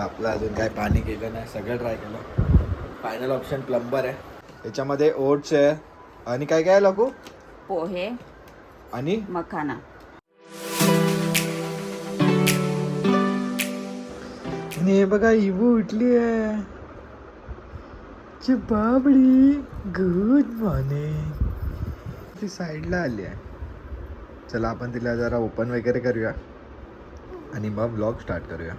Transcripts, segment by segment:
आपलं अजून काय पाणी केलं नाही, सगळं ट्राय केलं. फायनल ऑप्शन प्लंबर आहे. याच्यामध्ये ओट्स आहे आणि काय काय लागू, पोहे आणि मखाना. आणि हे बघा इवू उठली आहे. बाबडी गुड मॉर्निंग. ती साईडला आली आहे. चला आपण तिला जरा ओपन वगैरे करूया आणि मग व्लॉग स्टार्ट करूया.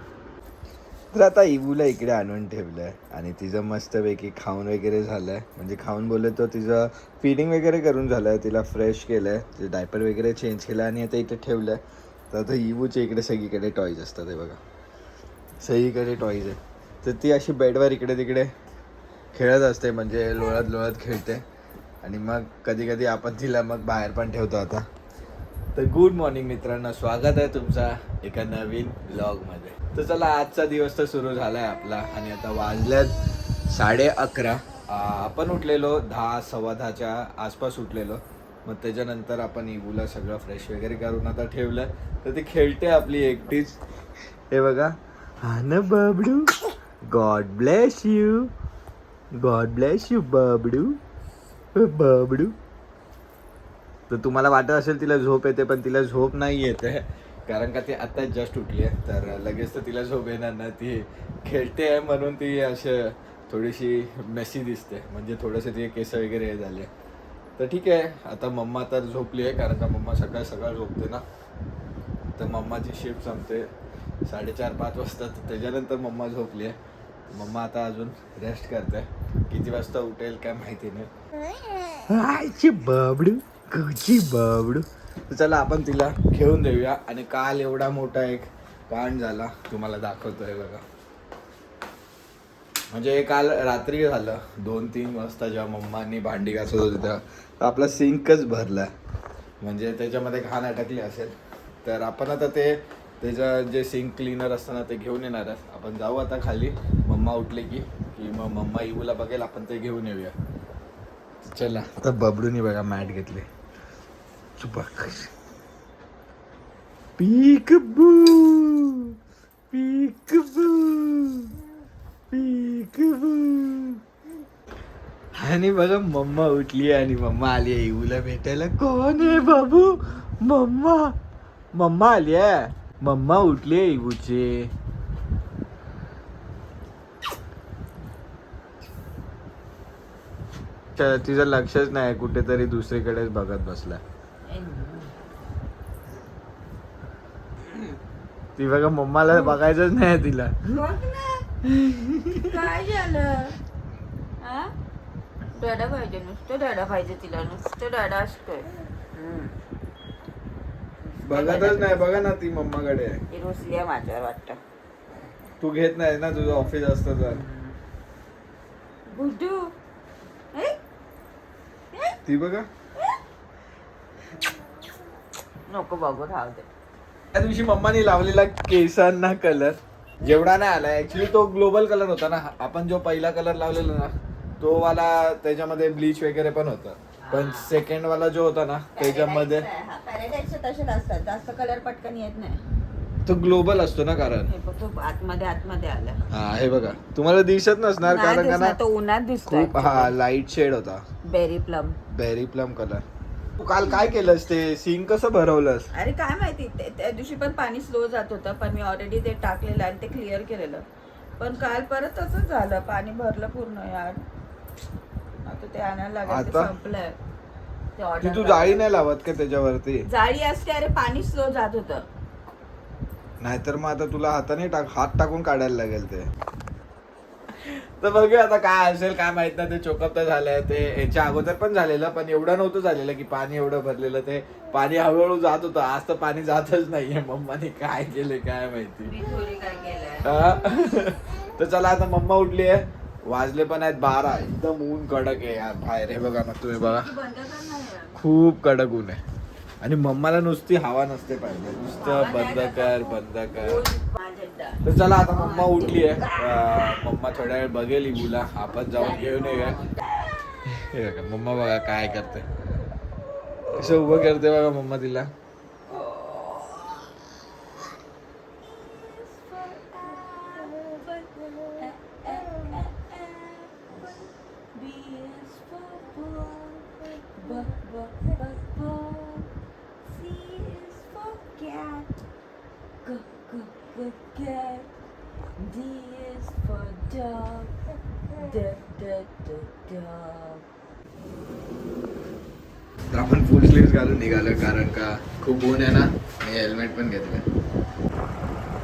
तर आता इवूला इकडे आणून ठेवलं आहे आणि तिचं मस्तपैकी खाऊन वगैरे झालं आहे. म्हणजे खाऊन बोलले तर तिचं फीडिंग वगैरे करून झालं आहे. तिला फ्रेश केलं आहे, तिचं डायपर वगैरे चेंज केलं आणि आता इथे ठेवलं आहे. तर आता इवूच्या इकडे सगळीकडे टॉईज असतात. हे बघा सगळीकडे टॉईज आहे. तर ती अशी बेडवर इकडे तिकडे खेळत असते, म्हणजे लोळत लोळत खेळते. आणि मग कधी कधी आपण तिला मग बाहेर पण ठेवतो. आता तर गुड मॉर्निंग मित्रांनो, स्वागत आहे तुमचा एका नवीन ब्लॉगमध्ये. तर चला आजचा दिवस तर सुरू झाला आहे आपला आणि आता वाजल्यात 11:30. आपण उठलेलो 10 सव्वा 10च्या आसपास उठलेलो. मग त्याच्यानंतर आपण इवूला सगळं फ्रेश वगैरे करून आता ठेवलं. तर ती खेळते आपली एकटीच. हे बघा, हा ना बबडू, God bless you, God bless you बबडू, बबडू. तर तुम्हाला वाटत असेल तिला झोप येते, पण तिला झोप नाही येते, कारण का ती आत्ताच जस्ट उठली आहे. तर लगेच तर तिला झोप येणार ना, ती खेळते आहे म्हणून ती असे थोडीशी मेसी दिसते, म्हणजे थोडेसे तिचे केस वगैरे हे झाले. तर ठीक आहे, आता मम्मा तर झोपली आहे, कारण का मम्मा सकाळ सकाळ झोपते ना. तर मम्माची शिफ्ट संपते 4:30-5 वाजता. तर त्याच्यानंतर मम्मा झोपली आहे. मम्मा आता अजून रेस्ट करते. किती वाजता उठेल काय माहिती नाही. बाबडू, कुची बाबडू. तर चला आपण तिला खेळून देऊया. आणि काल एवढा मोठा एक कांड झाला, तुम्हाला दाखवतोय बघा. म्हणजे काल रात्री झालं 2-3 वाजता, जेव्हा मम्मानी भांडी घासत होती तर आपला सिंकच भरला. म्हणजे त्याच्यामध्ये घाण अटकली असेल. तर आपण आता त्याचं जे सिंक क्लीनर असतं ना, ते घेऊन येणार आहे. आपण जाऊ आता खाली, मम्मा उठले की मग मम्मा इवूला बघेल, आपण ते घेऊन येऊया. चला आता बबडूनी बघा मॅट घेतले. पीकबू, पीकबू, पीकबू. आणि बघा मम्मा उठली आणि मम्मा आली आहे इवूला भेटायला. कोण आहे बाबू? मम्मा, मम्मा आली आहे. मम्मा उठली आहे इवूची. तिचं लक्षच नाही, कुठेतरी दुसरीकडेच बघत बसला. ती बघा मम्माला बघायचंच नाही तिला. काय झालं? डाडा पाहिजे, नुसतं डाडा पाहिजे तिला, नुसतं डाडा असतोय. बघतच नाही. बघा ना ती मम्माकडे आहे. ती रुसली आहे माझ्यावर वाटतं. तू घेत नाही ना, तुझं ऑफिस असतं तर. गुड्डू, ती बघा, नको बघू, राहू दे. त्या दिवशी मम्मानी लावलेला केसांना कलर जेवढा नाही आला, ऍक्च्युली तो ग्लोबल कलर होता ना. आपण जो पहिला कलर लावलेला ना, तो वाला त्याच्यामध्ये ब्लीच वगैरे पण होता. पण सेकंड वाला जो होता ना, त्याच्यामध्ये तसेच असतात, जास्त कलर पटकन येत नाही. तो ग्लोबल असतो ना, कारण तो आतमध्ये आला. हा हे बघा, तुम्हाला दिसत नसणार कारण का ना, तो उन्हात दिसतो. खूप हा लाईट शेड होता. Berry plum colour. तू काल काय केलंस? ते सिंक कसं भरवलंस? अरे काय माहिती, त्या दिवशी पण पाणी स्लो जात होतं, पण मी ऑलरेडी ते टाकलेलं आणि ते क्लिअर केलेलं. पण काल परत तसंच झालं, पाणी भरलं पूर्ण यार. आता ते आणायला लागेल, ते संपलंय. तू जाळी नाही लावत का त्याच्यावरती? जाळी असते, अरे पाणी स्लो जात होतं. नाहीतर मग आता तुला हात टाकून काढायला लागेल ते. तर बघूया आता काय असेल, काय माहित नाही. ते चोकअप तर झालंय, ते याच्या अगोदर पण झालेलं, पण एवढं नव्हतं झालेलं की पाणी एवढं भरलेलं. ते पाणी हळूहळू जात होतं. आज तर पाणी जातच नाहीये. मम्माने काय केले काय माहिती. तर चला आता मम्मा उठली आहे. वाजले पण आहेत 12. एकदम ऊन कडक आहे यार बाहेर. हे बघा ना, तुम्ही बघा, खूप कडक ऊन आहे. आणि मम्माला नुसती हवा नसते पाहिजे, नुसतं बंद कर. तर चला आता मम्मा उठली आहे. मम्मा थोड्या वेळ बघेल इवूला, आपण जाऊन घेऊन येऊया. हे बघा मम्मा, बघा काय करते, कसं उभं करते बघा मम्मा तिला. B is for ball. B, b, b, ball. C is for cat. G, g, g, cat. D is for dog. D, d, d, dog. तर आपण फुल स्लीव्स घालून निघालो कारण का खूप ऊन आहे ना. मी हेल्मेट पण घेतलं.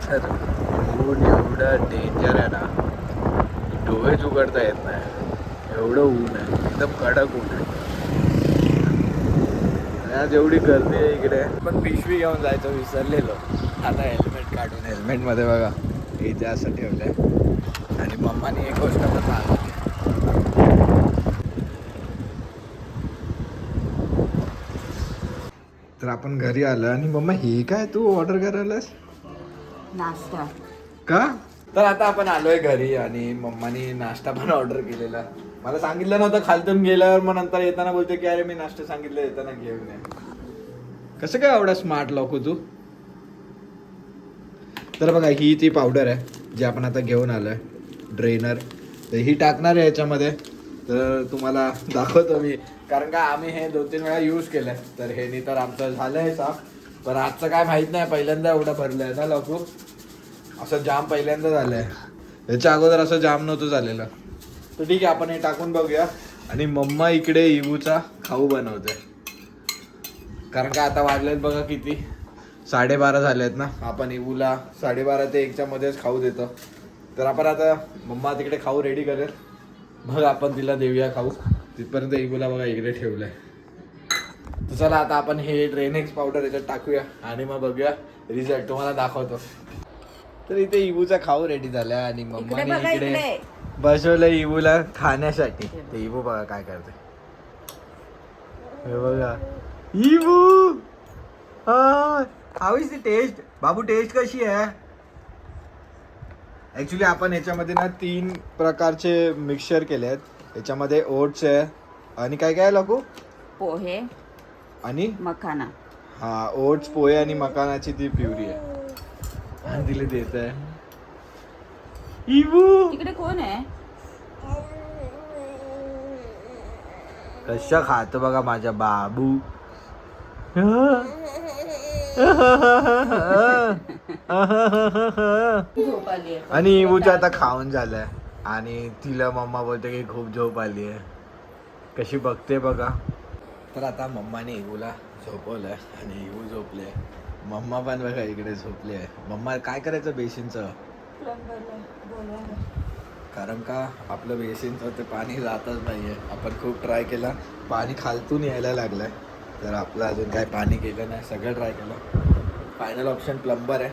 तर ऊन एवढं डेंजर आहे ना, डोळेच उघडता येत नाही, एवढं ऊन आहे, एकदम कडक ऊन आहे. आणि आज एवढी गर्दी आहे इकडे. पण पिशवी घेऊन जायचं विसरलेलो. आता हेल्मेट काढून हेल्मेटमध्ये बघा इथे असं ठेवलंय. आणि मम्मानी एक गोष्ट पण सांगितली. तर आपण घरी आलो आणि मम्मा हे काय तू ऑर्डर करायलास नाश्ता का? तर आता आपण आलोय घरी आणि मम्मानी नाश्ता पण ऑर्डर केलेला. मला सांगितलं नव्हतं खालतून गेल्यावर, मग नंतर येताना बोलते की अरे मी नाश्ता सांगितलं येताना घेऊन ये. कसं काय एवढा स्मार्ट लोक तू? तर बघा ही ती पावडर आहे जी आपण आता घेऊन आलोय, ड्रेनर. तर ही टाकणार आहे याच्यामध्ये. तर तुम्हाला दाखवतो मी, कारण का आम्ही हे 2-3 वेळा यूज केलंय. तर हे तर आमचं झालंय साफ, पण आजचं काय माहित नाही, पहिल्यांदा एवढं भरलंय ना लोक. असं जाम पहिल्यांदा झालंय, याच्या अगोदर असं जाम नव्हतं झालेलं. तर ठीक आहे आपण हे टाकून बघूया. आणि मम्मा इकडे इवूचा खाऊ बनवते, कारण का आता वाजलेत बघा किती, 12:30 झालेत ना. आपण इवूला 12:30 ते 1च्या मध्येच खाऊ देतो. तर आपण आता मम्मा तिकडे खाऊ रेडी करेल, मग आपण तिला देऊया खाऊ. तिथपर्यंत इवूला बघा इकडे ठेवलंय. तर चला आता आपण हे ड्रेनेक्स पावडर याच्यात टाकूया आणि मग बघूया रिझल्ट, तुम्हाला दाखवतो. तर इथे इवूचा खाऊ रेडी झाला आणि मम्माने इकडे बसवलं इवूला खाण्यासाठी. ते इवू बघा काय करते, हे बघा इवू. हाऊ इज द टेस्ट बाबू? टेस्ट कशी आहे? ऍक्च्युली आपण याच्यामध्ये ना 3 प्रकारचे मिक्सचर केले आहेत. याच्यामध्ये ओट्स आहे आणि काय काय लागू, पोहे आणि मखाना. हा, ओट्स, पोहे आणि मखानाची ती प्युरी आहे. आणि तिला देत आहे इवू. तिकडे कोण आहे? कशा खातो बघा माझा बाबू. झोप आली आहे. आणि इवूचं आता खाऊन झालंय आणि तिला मम्मा बोलते की खूप झोप आली आहे. कशी बघते बघा. तर आता मम्माने इवूला झोपवलंय आणि इवू झोपले. मम्मा पण बघा इकडे झोपली आहे. मम्मा काय करायचं बेसिनचं? कारण का आपलं बेसिनचं ते पाणी जातच नाहीये. आपण खूप ट्राय केला, पाणी खालतून यायला लागलंय. तर आपलं अजून काय पाणी केलं नाही, सगळं ट्राय केलं. फायनल ऑप्शन प्लंबर आहे.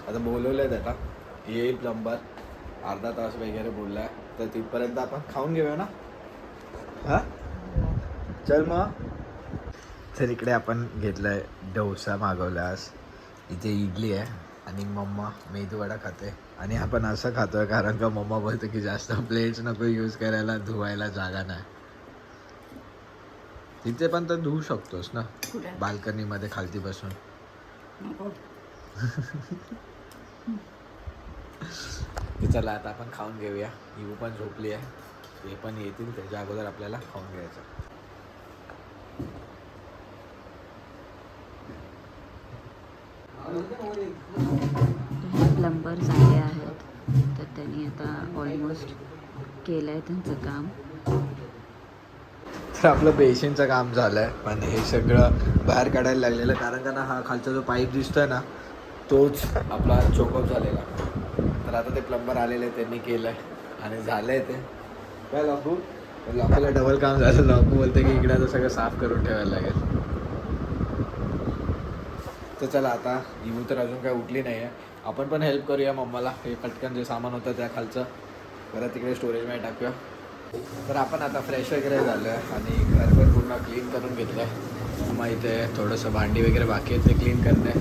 आता बोलवलंय त्याला, येईल प्लंबर, अर्धा तास वगैरे बोललाय. तर तिथपर्यंत आपण खाऊन घेऊया ना. हा चल मग. तर इकडे आपण घेतलाय डोसा, मागवलास. इथे इडली आहे आणि मम्मा मेदूवडा खाते. आणि आपण असं खातोय कारण का मम्मा बोलते की जास्त प्लेट्स नको यूज करायला, धुवायला जागा नाही. तिथे पण तर धुवू शकतोस ना, बाल्कनी मध्ये खालती बसून. चला आता आपण खाऊन घेऊया. इवू पण झोपली आहे, ते पण येतील, त्याच्या अगोदर आपल्याला खाऊन घ्यायचं. प्लंबर झाले आहेत, तर त्यांनी आता ऑलमोस्ट केलं आहे त्यांचं काम. तर आपलं बेसिनचं काम झालंय, पण हे सगळं बाहेर काढायला लागलेलं कारण का ना हा खालचा जो पाईप दिसतोय ना तोच आपला चोकअप झालेला. तर आता ते प्लंबर आलेले, त्यांनी केलंय आणि झालंय ते. काय लाकू लाकूला डबल काम झालं. लाकू बोलते की इकडे आता सगळं साफ करून ठेवायला लागेल. तर चला आता इवू तर अजून काय उठली नाही आहे, आपण पण हेल्प करूया मम्माला. हे पटकन जे सामान होतं त्या खालचं परत तिकडे स्टोरेजमध्ये टाकूया. तर आपण आता फ्रेश वगैरे झालो आहे आणि घर पण पूर्ण क्लीन करून घेतलं आहे. मग इथे थोडंसं भांडी वगैरे बाकी आहे ते क्लीन करणे.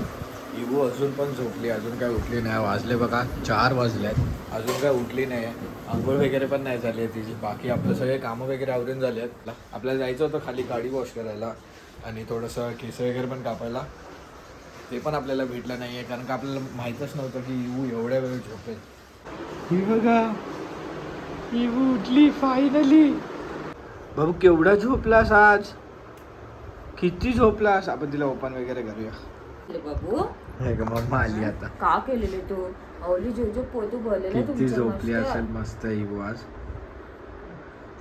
इवू अजून पण झोपली, अजून काय उठली नाही. वाजले बघा 4 वाजले आहेत, अजून काय उठली नाही आहे. आंघोळ वगैरे पण नाही झाली आहे तिची. बाकी आपलं सगळे कामं वगैरे आवरून झाले आहेत. आपल्याला जायचं होतं खाली गाडी वॉश करायला आणि थोडंसं केस वगैरे पण कापायला. ते पण आपल्याला भेटलं नाही आहे कारण का आपल्याला माहीतच नव्हतं की इवू एवढ्या वेळ झोपेल. ही बघा, इवू उठली फायनली. बाबू केवढा झोपलास आज, किती झोपलास. आपण तिला ओपन वगैरे करूया. बाबू हे का मम्मा आली आता. का केलेले तू अवली जो पोतू बोललेला किती झोपली असेल मस्त इवू आज.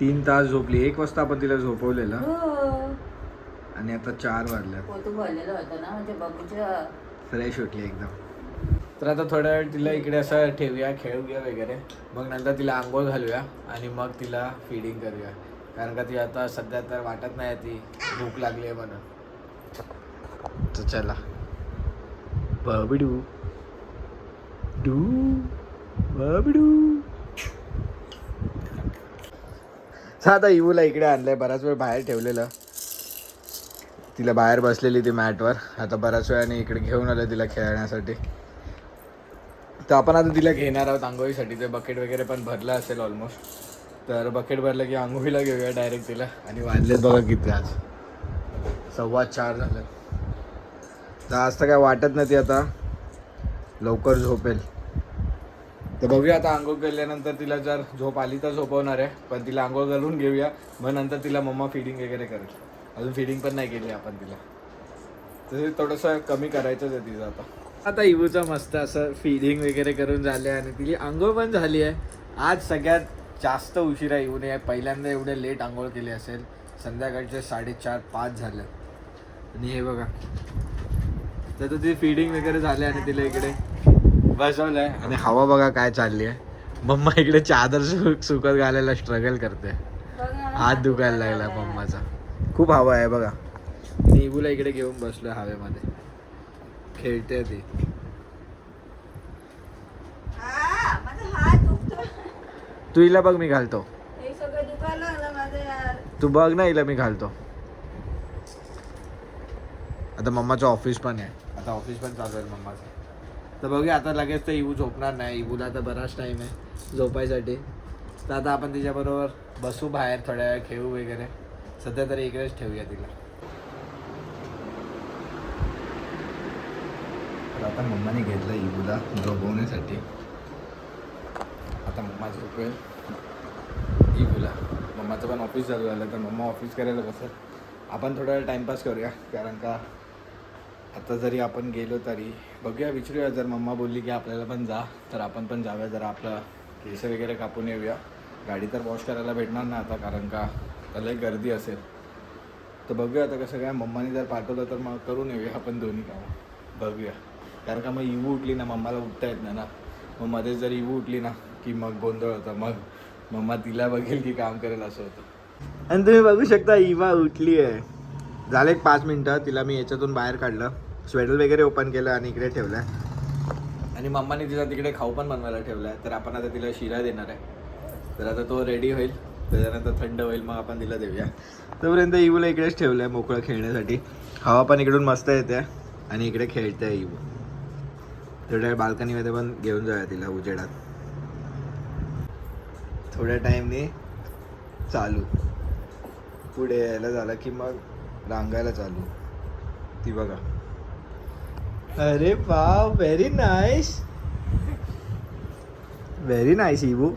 3 तास झोपली. 1 वाजता आपण तिला झोपवलेलं आणि आता 4 वाजले. पोतू बोललेला होता ना म्हणजे बाबूच्या फ्रेश उठली एकदम. तर आता थोड्या वेळ तिला इकडे असं ठेवूया, खेळूया वगैरे. मग नंतर तिला आंघोळ घालूया आणि मग तिला फीडिंग करूया. कारण का ती आता सध्या तर वाटत नाही ती भूक लागली आहे म्हणून. तर चला बबिडू डू बबिडू. आता इवूला इकडे आणलंय. बराच वेळ बाहेर ठेवलेलं, तिला बाहेर बसलेली ती मॅटवर. आता बऱ्याच वेळाने इकडे घेऊन आलं तिला खेळण्यासाठी. तर आपण आता तिला घेणार आहोत आंघोळीसाठी. ते बकेट वगैरे पण भरलं असेल ऑलमोस्ट. तर बकेट भरलं की आंघोळीला घेऊया डायरेक्ट तिला. आणि वाजलेत बघा किती आज, 4:15 झालं. तर आज तर काय वाटत नाही ती आता लवकर झोपेल. तर बघूया आता आंघोळ केल्यानंतर तिला जर झोप आली तर झोपवणार आहे. पण तिला आंघोळ घालून घेऊया, मग नंतर तिला मम्मा फिडिंग वगैरे करेल. अजून फिडिंग पण नाही केली आपण तिला, तर थोडंसं कमी करायचंच आहे तिचं आता. आता इवूचं मस्त असं फिडिंग वगैरे करून झाले आणि तिची आंघोळ पण झाली आहे. आज सगळ्यात जास्त उशिरा इवूने आहे. पहिल्यांदा एवढे लेट आंघोळ केली असेल. संध्याकाळचे 4:30-5 झाले. आणि हे बघा, तर तिची फिडिंग वगैरे झाली आणि तिला इकडे बसवलं आहे. आणि हवा बघा काय चालली आहे. मम्मा इकडे चादर सुकत घालायला स्ट्रगल करते. हात दुखायला लागला मम्माचा. खूप हवा आहे बघा. आणि इवूला इकडे घेऊन बसलो हवेमध्ये, खेळते ती. तू हिला बघ, मी घालतो. तू बघ ना हिला, मी घालतो. आता मम्माचं ऑफिस पण आहे. आता ऑफिस पण चालू आहे मम्माचं. तर बघूया आता लगेच तर इवू झोपणार नाही. इवूला आता बराच टाईम आहे झोपायसाठी. तर आता आपण तिच्याबरोबर बसू बाहेर, थोड्या वेळ खेळू वगैरे. सध्या तरी इकडेच ठेवूया तिला. तर आता मम्माने घेतलं इवूला झोपवण्यासाठी. आता मम्मा झोपेल इवूला. मम्माचं पण ऑफिस चालू झालं, तर मम्मा ऑफिस करायला बसेल. आपण थोडा वेळ टाईमपास करूया. कारण का आता जरी आपण गेलो तरी बघूया, विचारूया. जर मम्मा बोलली की आपल्याला पण जा, तर आपण पण जाऊया. जरा आपलं केस वगैरे कापून येऊया. गाडी तर वॉश करायला भेटणार नाही आता, कारण का त्याला गर्दी असेल. तर बघूया आता कसं काय. मम्माने जर पाठवलं तर मग करून येऊया आपण दोन्ही कामं. बघूया, कारण का मग इवू उठली ना, मम्माला उठता येत नाही ना. मग मध्ये जर इवू उठली ना की मग गोंधळ होता. मग मम्मा तिला बघेल की काम करेल, असं होतं. आणि तुम्ही बघू शकता इवा उठली आहे. झालं एक 5 मिनटं. तिला मी याच्यातून बाहेर काढलं, स्वेटर वगैरे ओपन केलं आणि इकडे ठेवलं आहे. आणि मम्माने तिला तिकडे खाऊ पण बनवायला ठेवला आहे. तर आपण आता तिला शिरा देणार आहे. तर आता तो रेडी होईल, त्याच्यानंतर थंड होईल, मग आपण तिला देऊया. तोपर्यंत इवूला इकडेच ठेवलं आहे मोकळं खेळण्यासाठी. हवा पण इकडून मस्त येते आणि इकडे खेळते आहे इवू. थोड्या बाल्कनीमध्ये पण घेऊन जाऊया तिला उजेडात. थोड्या टाईमने चालू, पुढे यायला झालं की मग रांगायला चालू. ती बघा. अरे wow, very nice, very nice इवू.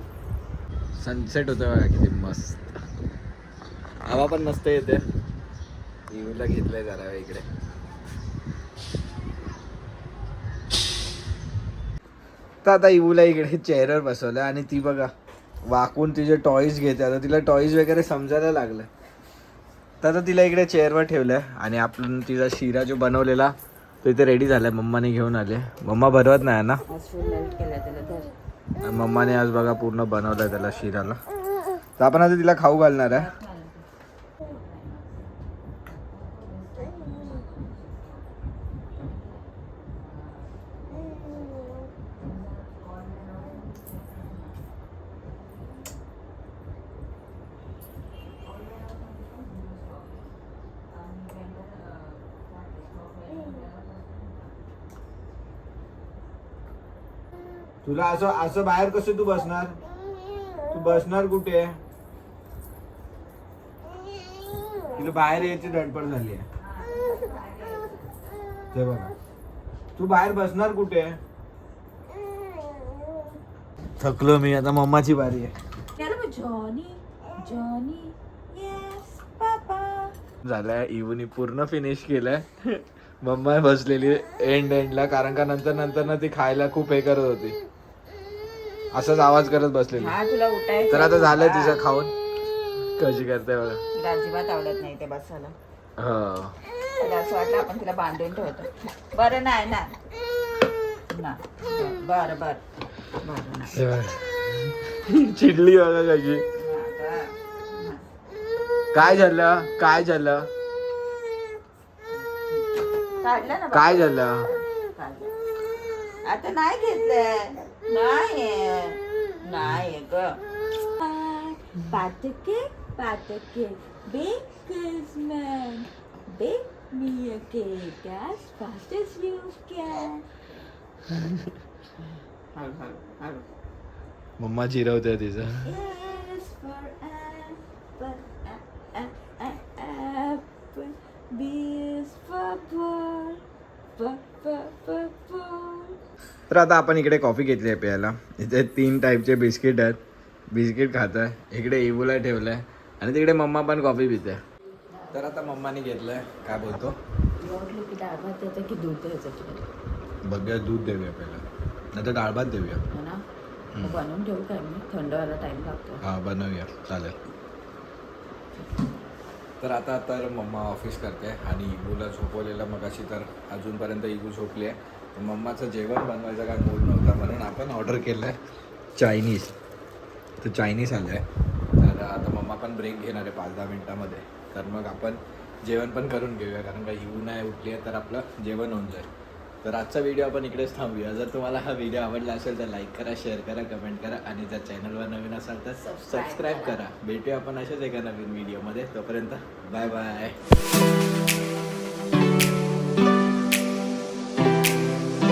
सनसेट होतं बघा किती मस्त. हवा पण मस्त येते. इवूला घेतलंय जरा इकडे. तर आता इवूला इकडे चेअरवर बसवलं आणि ती बघा वाकून तिचे टॉईज घेते. आता तिला टॉईज वगैरे समजायला लागलं. तर आता तिला इकडे चेअरवर ठेवलं आणि आपण तिचा शिरा जो बनवलेला तो इथे रेडी झालाय. मम्माने घेऊन आले. मम्मा भरवत नाही ना, मम्माने आज बघा पूर्ण बनवलंय त्याला शिराला. तर आपण आता तिला खाऊ घालणार आहे. तुला असं असं बाहेर कसं तू बसणार? तू बसणार कुठे? तुला बाहेर यायची धडपड झाली आहे. ते बघा, तू बाहेर बसणार कुठे? थकलो मी, आता मम्माची बारी आहे. जॉनी जॉनी येस पापा. झालंय, इवनी पूर्ण फिनिश केलंय. मम्मा बसलेली एंडला, कारण का नंतर ना ती खायला खूप हे करत होती, असाच आवाज करत बसलेली. हा तुला उठायचं. तर आता झालंय तिचं खाऊन. कशी करते बघा. तिला अजिबात आवडत नाही ते बसायला. हो. तिला असं वाटलं आपण तिला बांधून ठेवतो. बरं नाही ना ना. बरं बरं बरं नाही. चिडली बघा कशी. ना. काय झालं, काय झालं, काढलं ना काय झालं? काढलं. आता नाही घेतलंय. नाही ग. पातके Baker's man, bake me a cake as fast as you can. हळू. मम्मा चिरवते तिचं. Yes for apple, apple. B is for ball, ball. तर आता आपण इकडे कॉफी घेतली आहे प्यायला. इथे 3 टाईपचे बिस्किट आहेत. बिस्किट खात आहे. इकडे इवूला ठेवलंय आणि तिकडे मम्मा पण कॉफी पिते. तर आता मम्माने घेतलंय, काय बोलतो, की डाळ भात द्यायचं की दूध द्यायचं. बघूया, दूध देऊया पहिला, नाही तर डाळ भात देऊया. हो ना. मग बनवून ठेवू काय मी, थंड व्हायला टाइम लागतो. हा बनवूया, चालेल. तर आता तर मम्मा ऑफिस करते आणि इगूला झोपवलेलं मग अशी, तर अजूनपर्यंत इगू झोपली आहे. तर मम्माचं जेवण बनवायचा काय मूड नव्हता, म्हणून आपण ऑर्डर केलं आहे चायनीज. तर चायनीज आलं आहे. तर आता मम्मा पण ब्रेक घेणार आहे 5-10 मिनटामध्ये. तर मग आपण जेवण पण करून घेऊया, कारण का इगू नाही उठली आहे, तर आपलं जेवण होऊन जाईल. तर आजचा व्हिडिओ आपण इकडेच थांबूया. जर तुम्हाला हा व्हिडिओ आवडला असेल तर लाईक करा, शेअर करा, कमेंट करा आणि जर चॅनलवर नवीन असाल तर सबस्क्राईब करा. भेटूया आपण अशाच एका नवीन व्हिडिओमध्ये. तोपर्यंत बाय बाय.